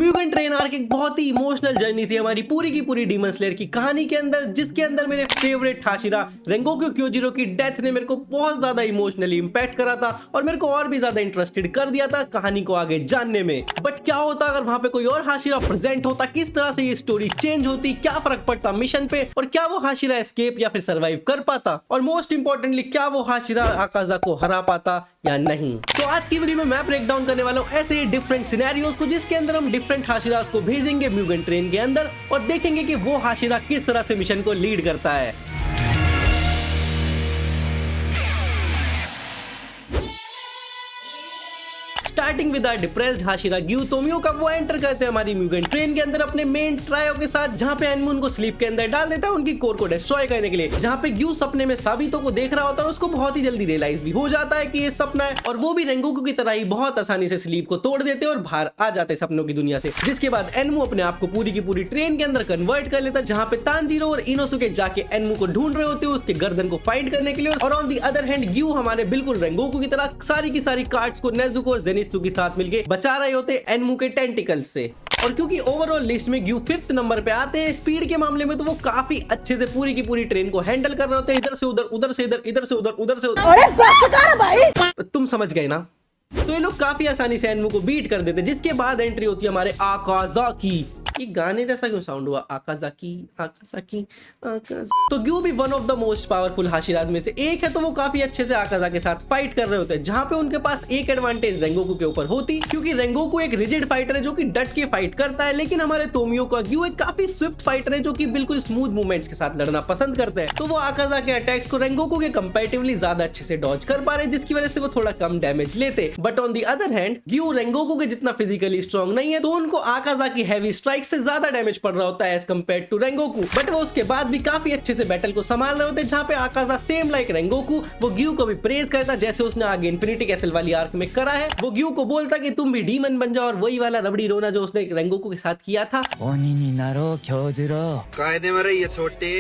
म्यूगेन train arc एक बहुत ही emotional journey थी हमारी पूरी की पूरी डीमन स्लेयर की कहानी के अंदर, जिसके अंदर मेरे फेवरेट हाशिरा रेंगोकू क्योजिरो की डेथ ने मेरे को बहुत ज्यादा इमोशनली इंपैक्ट करा था और मेरे को और भी ज्यादा इंटरेस्टेड कर दिया था कहानी को आगे जानने में। बट क्या होता अगर वहां पे कोई और हाशिरा प्रेजेंट होता, किस तरह से ये स्टोरी चेंज होती, क्या फर्क पड़ता मिशन पे, और क्या वो हाशिरा एस्केप या फिर सर्वाइव कर पाता, और मोस्ट इंपॉर्टेंटली क्या वो हाशिरा आकाजा को हरा पाता या नहीं। तो आज की वीडियो में मैं ब्रेक डाउन करने वाला हूँ ऐसे ही डिफरेंट सिनेरियोस को, जिसके अंदर हम डिफरेंट हाशिरास को भेजेंगे म्यूगेन ट्रेन के अंदर और देखेंगे कि वो हाशिरा किस तरह से मिशन को लीड करता है। स्टार्टिंग विद डिप्रेस्ड हाशिरा ग्यू तोमियोका, वो एंटर करते हैं हमारी म्यूगेन ट्रेन के अंदर अपने मेन ट्रायो के साथ, जहां पे एनमू उनको स्लीप के अंदर डाल देता है उनकी कोर को डिस्ट्रॉय करने के लिए। जहां पे ग्यू सपने में साबितो को देख रहा होता है, उसको बहुत ही जल्दी रियलाइज भी हो जाता है कि ये सपना है और वो भी रेंगोकू की तरह ही बहुत आसानी से स्लीप को तोड़ देते और बाहर आ जाते सपनों की दुनिया से। जिसके बाद एनमू अपने आप को पूरी की पूरी ट्रेन के अंदर कन्वर्ट कर लेता है, जहां पे तांजीरो और इनोसुके जाके एनमू को ढूंढ रहे होते हैं उसके गर्दन को फाइंड करने के लिए, और on the other hand Giyu हमारे बिल्कुल रेंगोकू की तरह सारी की सारी कार्ड्स को नेजुको और जेनित्सु के साथ मिलकर बचा रहे होते एनमू के टेंटिकल्स से। और क्योंकि ओवरऑल लिस्ट में ग्यू 5th नंबर पे आते हैं स्पीड के मामले में, तो वो काफी अच्छे से पूरी की पूरी ट्रेन को हैंडल कर रहे होते हैं, इधर से उधर, उधर से इधर, इधर से उधर, उधर से उधर। अरे बस कर भाई, तुम समझ गए ना। तो ये लोग काफी आसानी से एनमू को बीट कर देते। जिसके बाद एंट्री होती है हमारे आकाजा की। ये गाने जैसा क्यों साउंड हुआ, आकाजाकी आकाजाकी आकाजा। तो ग्यू भी one of the most powerful हाशिराज में से एक है, तो वो काफी अच्छे से आकाजा के साथ फाइट कर रहे होते हैं, जहां पे उनके पास एक एडवांटेज रेंगोकू के ऊपर होती, क्योंकि रेंगोकू एक रिजिड फाइटर है जो कि डट के फाइट करता है, लेकिन हमारे तोमियोका ग्यू एक काफी स्विफ्ट फाइटर है जो कि बिल्कुल स्मूथ मूवमेंट्स के साथ लड़ना पसंद करते हैं। तो वो आकाजा के अटैक्स को रेंगोकू के कंपैरेटिवली ज्यादा अच्छे से डॉज कर पा रहे, जिसकी वजह से वो थोड़ा कम डैमेज लेते। But on the other hand Giyu Rengoku के जितना फिजिकली स्ट्रॉन्ग नहीं है, तो उनको आकाजा की हैवी स्ट्राइक से ज्यादा डैमेज पड़ रहा होता है as compared to Rengoku. But वो उसके बाद भी काफी अच्छे से बैटल को संभाल रहे होते हैं, जहां पे आकाजा सेम लाइक रेंगोकू वो ग्यू को भी प्रेज करता जैसे उसने आगे इन्फिनिटी कैसल वाली आर्क में करा है। वो ग्यू को बोलता कि तुम भी डीमन बन जाओ, और वही वाला रबड़ी रोना जो उसने रेंगोकू के साथ किया था। कायदे में रहिए छोटे,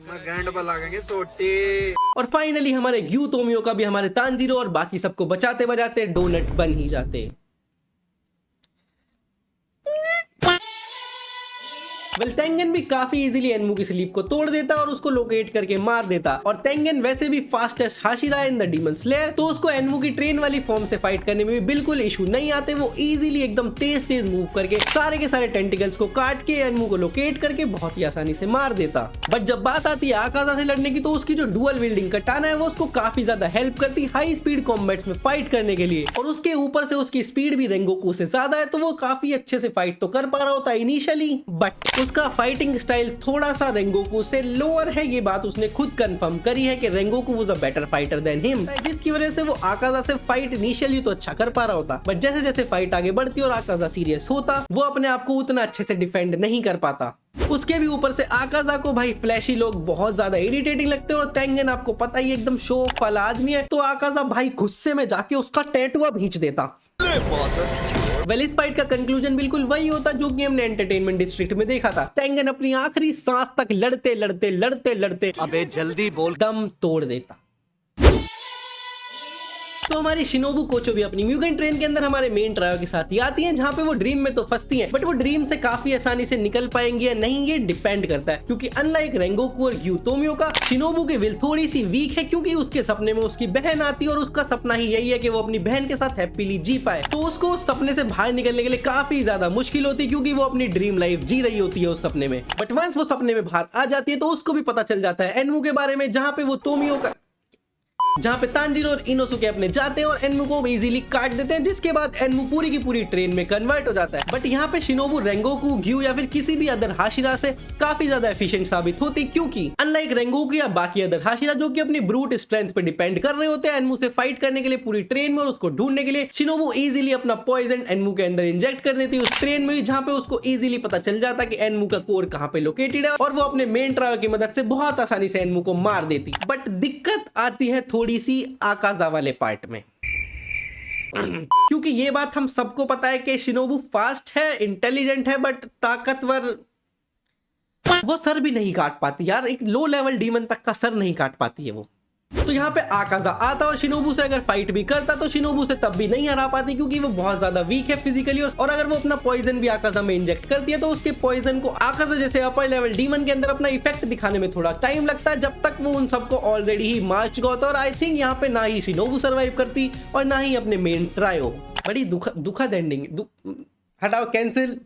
मैं गैंड पर लागेंगे छोटे। और फाइनली हमारे ग्यू तोमियोका भी हमारे तांजीरो और बाकी सबको बचाते बजाते डोनट बन ही जाते। तेंगन भी काफी इजीली एनमू की स्लीप को तोड़ देता और उसको लोकेट करके मार देता। और तेंगन वैसे भी fastest Hashira in the demon slayer, तो उसको एनमू की ट्रेन वाली फॉर्म से फाइट करने में भी बिल्कुल इशू नहीं आते। वो इजीली एकदम तेज तेज मूव करके सारे के सारे टेंटिकल्स को काट के एनमू को लोकेट करके बहुत ही आसानी से मार देता। बट जब बात आती है आकाजा से लड़ने की, तो उसकी जो डुअल विल्डिंग कटाना है वो उसको काफी ज्यादा हेल्प करती हाई स्पीड कॉम्बैट्स में फाइट करने के लिए, और उसके ऊपर से उसकी स्पीड भी रेंगोकू से ज्यादा है, तो वो काफी अच्छे से फाइट तो कर पा रहा होता है इनिशियली। बट उसका फाइटिंग स्टाइल थोड़ा सा रेंगोकू से लोअर है, ये बात उसने खुद कंफर्म करी है कि Rengoku was a better fighter than him, जिसकी वजह से वो आकाजा से फाइट इनिशियली तो अच्छा कर पा रहा होता, बट जैसे जैसे फाइट आगे बढ़ती और आकाजा सीरियस होता, वो अपने आप को उतना अच्छे से डिफेंड नहीं कर पाता। उसके भी ऊपर से आकाजा को भाई फ्लैशी लोग बहुत ज्यादा इरिटेटिंग लगते हैं, और तेंगन आपको पता ही एकदम शो वाला आदमी है, तो आकाजा भाई गुस्से में जाके उसका टैटुआ खींच देता। वेल इस फाइट का कंक्लूजन बिल्कुल वही होता जो कि हमने एंटरटेनमेंट डिस्ट्रिक्ट में देखा था। तेंगन अपनी आखिरी सांस तक लड़ते लड़ते लड़ते लड़ते अबे जल्दी बोल, दम तोड़ देता। तो हमारी शिनोबू कोचो भी अपनी म्यूगेन ट्रेन के अंदर हमारे मेन ट्रायो के साथ ही आती हैं, जहां पे वो ड्रीम में तो फंसती हैं, बट वो ड्रीम से काफी आसानी से निकल पाएंगी या नहीं ये डिपेंड करता है, क्योंकि अनलाइक रेंगोकू और ग्यू तोमियोका, शिनोबू की विल थोड़ी सी वीक है, क्योंकि उसके सपने में उसकी बहन आती है और उसका सपना ही यही है कि वो अपनी बहन के साथ हैप्पीली जी पाए। तो उसको उस सपने से बाहर निकलने के लिए काफी ज्यादा मुश्किल होती है, क्योंकि वो अपनी ड्रीम लाइफ जी रही होती है उस सपने में। बट वंस वो सपने में बाहर आ जाती है, तो उसको भी पता चल जाता है एनमू के बारे में, जहां पे तांजीरो और इनोसुके अपने जाते हैं और एनमू को इजीली काट देते हैं, जिसके बाद एनमू पूरी की पूरी ट्रेन में कन्वर्ट हो जाता है। बट यहाँ पे शिनोबू रेंगोकू, ग्यू या फिर किसी भी अदर हाशिरा से काफी ज्यादा एफिशिएंट साबित होती, क्योंकि अनलाइक रेंगोकू या बाकी अदर हाशिरा जो कि अपनी ब्रूट स्ट्रेंथ पे डिपेंड कर रहे होते हैं एनमू से फाइट करने के लिए पूरी ट्रेन में और उसको ढूंढने के लिए, शिनोबू इजीली अपना पॉइजन एनमू के अंदर इंजेक्ट कर देती है उस ट्रेन में, जहां पे उसको इजीली पता चल जाता कि एनमू का कोर कहां पे लोकेटेड है, और वो अपने मेन ट्रायो की मदद से बहुत आसानी से एनमू को मार देती। बट दिक्कत आती है थोड़ी सी आकाजा वाले पार्ट में, क्योंकि ये बात हम सबको पता है कि शिनोबू फास्ट है, इंटेलिजेंट है, बट ताकतवर वो सर भी नहीं काट पाती यार। एक लो लेवल डीमन तक का सर नहीं काट पाती है वो। तो यहाँ पे आकाजा आता और शिनोबू से अगर फाइट भी करता तो शिनोबू से तब भी नहीं हरा पाती क्योंकि वो बहुत ज्यादा वीक है फिजिकली, और अगर वो अपना पॉइजन भी आकाजा में इंजेक्ट करती है तो उसके पॉइजन को आकाजा जैसे अपर लेवल डीमन के अंदर अपना इफेक्ट दिखाने में थोड़ा टाइम लगता है, जब तक वो उन सबको ऑलरेडी ही मार चुका होता है। और आई थिंक यहाँ पे ना ही शिनोबू सर्वाइव करती और ना ही अपने मेन ट्रायो। बड़ी दुखद एंडिंग। हटाओ, कैंसिल।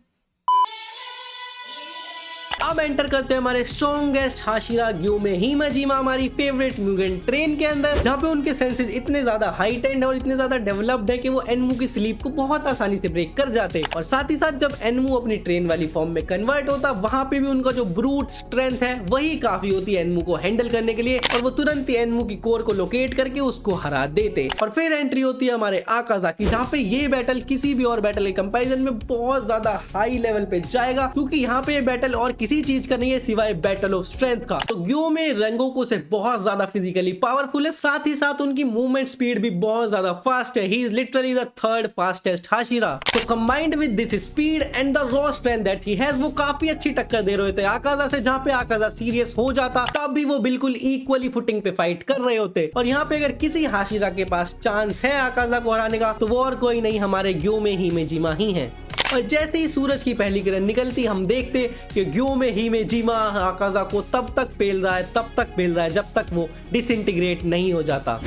अब एंटर करते हैं हमारे स्ट्रॉन्गेस्ट हाशिरा ग्यूमे हिमाजिमा, हमारी फेवरेट म्यूगेन ट्रेन के अंदर, जहाँ पे उनके सेंसेस इतने ज्यादा हाइट एंड और इतने ज्यादा डेवलप्ड है कि वो एनमू की स्लीप को बहुत आसानी से ब्रेक कर जाते हैं। और साथ ही साथ जब एनमू अपनी ट्रेन वाली फॉर्म में कन्वर्ट होता, वहां पे भी उनका जो ब्रूट स्ट्रेंथ है वही काफी होती है एनमू को हैंडल करने के लिए, और वो तुरंत ही एनमू की कोर को लोकेट करके उसको हरा देते। और फिर एंट्री होती है हमारे आकाजा की, जहाँ पे ये बैटल किसी भी और बैटल के कंपेरिजन में बहुत ज्यादा हाई लेवल पे जाएगा, क्योंकि यहाँ पे ये बैटल और किसी चीज का नहीं है सिवाय बैटल ऑफ स्ट्रेंथ का। तो ग्योमे रेंगोकू से बहुत ज्यादा फिजिकली पावरफुल है, साथ ही साथ उनकी मूवमेंट स्पीड भी बहुत ज्यादा फास्ट है। He is literally the third fastest हाशिरा। तो combined with this speed and the raw strength that he has, वो काफी अच्छी टक्कर दे रहे थे आकाजा से, जहां पे आकाजा सीरियस हो जाता तब भी वो बिल्कुल इक्वली फुटिंग पे फाइट कर रहे होते। और यहाँ पे अगर किसी हाशिरा के पास चांस है आकाजा को हराने का तो वो और कोई नहीं, हमारे ग्योमे हिमेजिमा ही है। और जैसे ही सूरज की पहली किरण निकलती हम देखते कि ग्योमे हिमेजिमा आकाजा को तब तक पेल रहा है जब तक वो डिसइंटीग्रेट नहीं हो जाता।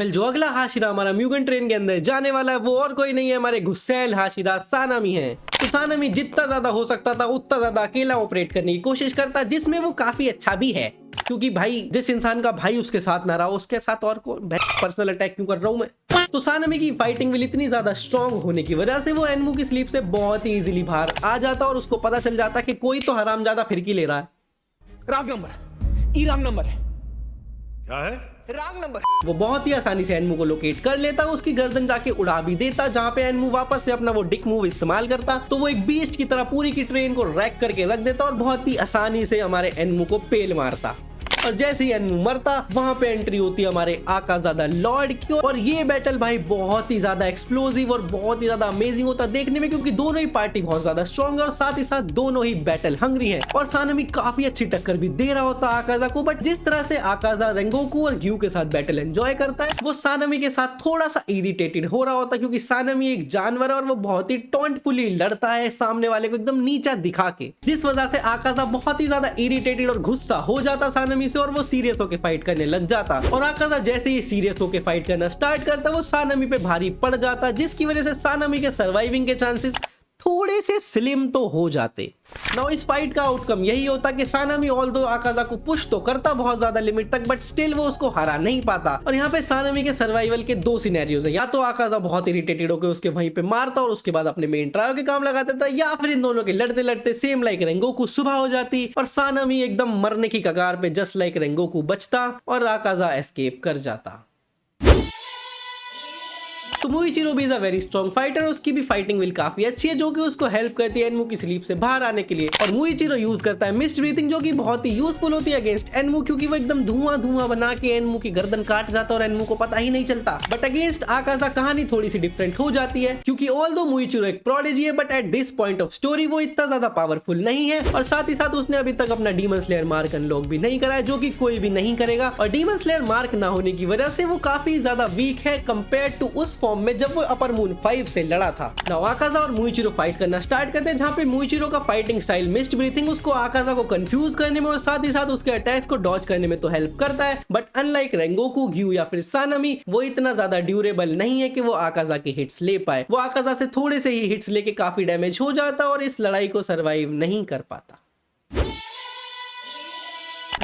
जो अगला हाशिरा हमारा म्यूगेन ट्रेन के अंदर जाने वाला है वो और कोई नहीं है, हमारे गुस्सैल हाशिरा सानामी है। तो सानामी जितना ज्यादा हो सकता था उतना ज्यादा अकेला ऑपरेट करने की कोशिश करता, जिसमें वो काफी अच्छा भी है, क्योंकि भाई जिस इंसान का भाई उसके साथ ना रहा उसके साथ और को पर्सनल अटैक क्यों कर रहा हूं मैं। तो सानामी की फाइटिंग विल इतनी ज्यादा स्ट्रांग होने की वजह से वो एनमू की स्लीप से बहुत ही इजीली बाहर आ जाता और उसको पता चल जाता कि कोई तो हरामजादा फिरकी ले रहा है। रॉन्ग नंबर, रॉन्ग नंबर है। क्या है? Wrong number. वो बहुत ही आसानी से एनमू को लोकेट कर लेता, उसकी गर्दन जाके उड़ा भी देता, जहां पे एनमू वापस से अपना वो डिक मूव इस्तेमाल करता तो वो एक बीस्ट की तरह पूरी की ट्रेन को रैक करके रख देता और बहुत ही आसानी से हमारे एनमू को पेल मारता। और जैसे ही एनमू मरता वहां पे एंट्री होती है हमारे आकाजादा लॉर्ड की, और ये बैटल भाई बहुत ही ज्यादा एक्सप्लोसिव और बहुत ही ज्यादा अमेजिंग होता देखने में, क्योंकि दोनों ही पार्टी बहुत ज्यादा स्ट्रॉन्ग है और साथ ही साथ दोनों ही बैटल हंग्री है। और सानामी काफी अच्छी टक्कर भी दे रहा होता आकाजा को, बट जिस तरह से आकाजा रेंगोकू और ग्यू के साथ बैटल एंजॉय करता है वो सानामी के साथ थोड़ा सा इरिटेटेड हो रहा होता, क्योंकि सानामी एक जानवर है और वो बहुत ही टॉन्टफुली लड़ता है सामने वाले को एकदम नीचा दिखा के, जिस वजह से आकाजा बहुत ही ज्यादा इरिटेटेड और गुस्सा हो जाता सानामी से और वो सीरियस होके फाइट करने लग जाता। और आकाजा जैसे ही सीरियस होके फाइट करना स्टार्ट करता वो सानामी पे भारी पड़ जाता, जिसकी वजह से सानामी के सर्वाइविंग के चांसेस थोड़े से स्लिम तो हो जाते। नाउ इस फाइट का आउटकम यही होता कि सानामी ऑल्दो आकाजा को पुश तो करता बहुत ज्यादा लिमिट तक, बट स्टिल वो उसको हरा नहीं पाता। और यहाँ पे सानामी के सर्वाइवल के दो सिनेरियोज है, या तो आकाजा बहुत इरिटेटेड होकर उसके वहीं पे मारता और उसके बाद अपने मेन ट्रायो के काम लगा देता, या फिर इन दोनों के लड़ते लड़ते सेम लाइक रेंगोकू सुबह हो जाती और सानामी एकदम मरने की कगार पे जस्ट लाइक रेंगोकू बचता और आकाजा एस्केप कर जाता। तो मुइचिरो भी is a very strong fighter, उसकी भी फाइटिंग विल काफी अच्छी है जो कि उसको हेल्प करती है एनमू की स्लीप से बाहर आने के लिए। और मुइचिरो यूज करता है मिस्ट ब्रीथिंग, जो कि बहुत ही यूजफुल होती है अगेंस्ट एनमू, क्योंकि वो एकदम धुआं बना के एनमू की गर्दन काट जाता और एनमू को पता ही नहीं चलता। बट अगेंस्ट आकाजा कहानी थोड़ी सी डिफरेंट हो जाती है, क्योंकि ऑल्दो मुइचिरो एक प्रोडिजी है but at this point of story वो इतना ज्यादा पावरफुल नहीं है, और साथ ही साथ उसने अभी तक अपना डीमन स्लेयर मार्क अनलॉक भी नहीं करा है, जो कि कोई भी नहीं करेगा। और डीमन स्लेयर मार्क ना होने की वजह से वो काफी ज्यादा वीक है कंपेयर टू उस फॉर्म में जब वो अपर मून 5 से लड़ा था। नाउ आकाजा और मुइचिरो फाइट करना स्टार्ट करते हैं, जहां पे मुइचिरो का फाइटिंग स्टाइल मिस्ट ब्रीथिंग उसको आकाजा को कंफ्यूज करने में और साथ ही साथ उसके अटैक्स को डॉज करने में तो हेल्प करता है, बट अनलाइक रेंगोकू, ग्यू या फिर सानामी वो इतना ज्यादा ड्यूरेबल नहीं है कि वो आकाजा के हिट्स ले पाए। वो आकाजा से थोड़े से ही हिट्स लेके काफी डैमेज हो जाता और इस लड़ाई को सर्वाइव नहीं कर पाता।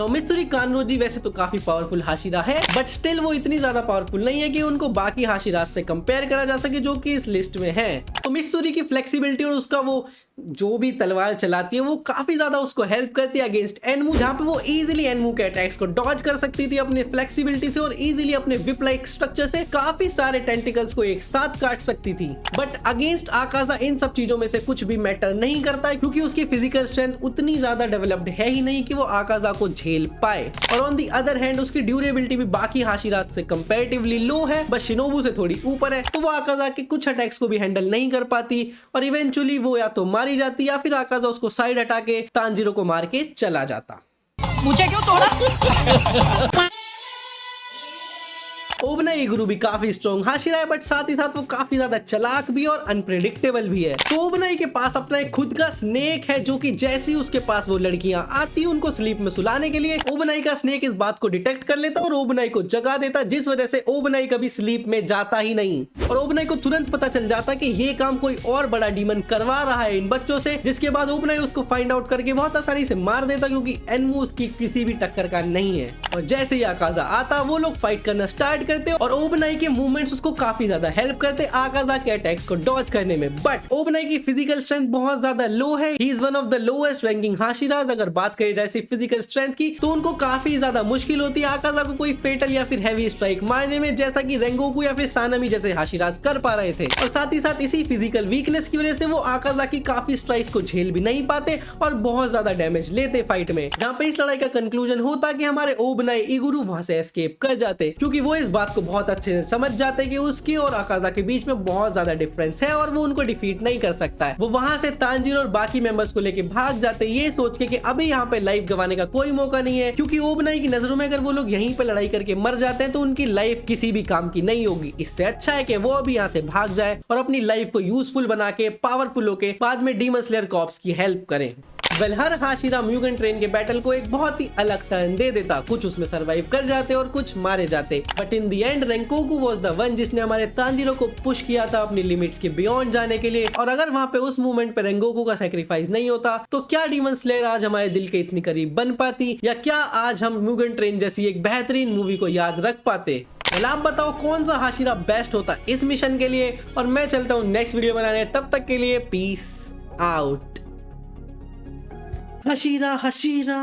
मित्सुरी कानरोजी वैसे तो काफी पावरफुल हाशिरा है, बट स्टिल वो इतनी ज्यादा पावरफुल नहीं है कि उनको बाकी हाशिरास से कंपेयर करा जा सके जो कि इस लिस्ट में है। तो मित्सुरी की फ्लेक्सिबिलिटी और उसका वो जो भी तलवार चलाती है वो काफी ज्यादा उसको हेल्प करती है अगेंस्ट एनमू, जहां पे वो इजीली एनमू के अटैक्स को डॉज कर सकती थी अपने फ्लेक्सिबिलिटी से और इजीली अपने विप लाइक स्ट्रक्चर से काफी सारे टेंटिकल्स को एक साथ काट सकती थी। बट अगेंस्ट आकाजा इन सब चीजों में से कुछ भी मैटर नहीं करता है, क्योंकि उसकी फिजिकल स्ट्रेंथ उतनी ज्यादा डेवलप्ड है ही नहीं कि वो आकाजा को झेल पाए। और ऑन दी अदर हैंड उसकी ड्यूरेबिलिटी भी बाकी हाशिरास से कंपैरेटिवली लो है, बस शिनोबू से थोड़ी ऊपर है, तो वो आकाजा के कुछ अटैक्स को भी हैंडल नहीं कर पाती और इवेंचुअली वो या तो मारी जाती या फिर आकाजा उसको साइड हटा के तांजीरो को मार के चला जाता। मुझे क्यों तोड़ा? ओबना इगुरु भी काफी स्ट्रॉन्ग हाशिरा है, बट साथ ही साथ वो काफी ज्यादा चालाक भी और अनप्रेडिक्टेबल भी है। तो ओबनाई के पास अपना एक खुद का स्नेक है, जो कि जैसे ही उसके पास वो लड़कियां आती उनको स्लीप में सुलाने के लिए ओबनाई का स्नेक इस बात को डिटेक्ट कर लेता और ओबनाई को जगा देता, जिस वजह से ओबनाई कभी स्लीप में जाता ही नहीं। और ओबनाई को तुरंत पता चल जाता कि ये काम कोई और बड़ा डीमन करवा रहा है इन बच्चों से, जिसके बाद ओबनाई उसको फाइंड आउट करके बहुत आसानी से मार देता, क्योंकि एनमू उसकी किसी भी टक्कर का नहीं है। और जैसे ही आकाजा आता वो लोग फाइट करना स्टार्ट करते और ओबनाई के मूवमेंट्स उसको काफी ज्यादा हेल्प करते आकाजा के अटैक्स को डॉज करने में। बट ओबनाई की फिजिकल स्ट्रेंथ बहुत ज्यादा लो है। He is one of the lowest ranking हाशिराज। अगर बात करी जाए फिजिकल स्ट्रेंथ की तो उनको काफी ज्यादा मुश्किल होती है आकाजा को कोई फेटल या फिर हैवी स्ट्राइक मारने में, जैसा कि रेंगोकू या फिर सानामी जैसे हाशिराज कर पा रहे थे। और साथ ही साथ इसी फिजिकल वीकनेस की वजह से वो आकाजा की काफी स्ट्राइक्स को झेल भी नहीं पाते और बहुत ज्यादा डैमेज लेते फाइट में। जहाँ पे इस लड़ाई का कंक्लूजन होता कि हमारे ओबनाई इगुरु वहां से एस्केप कर जाते, क्योंकि वो इस बात को बहुत अच्छे से समझ जाते कि उसकी और आकाजा के बीच में बहुत ज्यादा डिफरेंस है और वो उनको डिफीट नहीं कर सकता है। वो वहां से तांजीरो और बाकी मेंबर्स को लेके भाग जाते, ये सोच के कि अभी यहाँ पे लाइफ गंवाने का कोई मौका नहीं है, क्योंकि ओबनाई की नजरों में अगर वो लोग यहीं पे लड़ाई करके मर जाते हैं तो उनकी लाइफ किसी भी काम की नहीं होगी। इससे अच्छा है कि वो अभी यहाँ से भाग जाए और अपनी लाइफ को यूजफुल बना के पावरफुल होके बाद में डीमन स्लेयर कॉर्प्स की हेल्प करें। वेल, हर हाशिरा म्यूगन ट्रेन के बैटल को एक बहुत ही अलग टर्न दे देता। कुछ उसमें सरवाइव कर जाते और कुछ मारे जाते, but in the end Rengoku was the one जिसने हमारे तांजीरो को पुश किया था अपनी लिमिट्स के बियॉन्ड जाने के लिए। और अगर वहां पे उस मूवमेंट पे रेंगोकू का सैक्रिफाइस नहीं होता तो क्या डीमन स्लेयर आज हमारे दिल के इतनी करीब बन पाती, या क्या आज हम म्यूगन ट्रेन जैसी एक बेहतरीन मूवी को याद रख पाते। आप बताओ कौन सा हाशिरा बेस्ट होता इस मिशन के लिए, और मैं चलता हूँ नेक्स्ट वीडियो बनाने। तब तक के लिए पीस आउट। Hashira Hashira.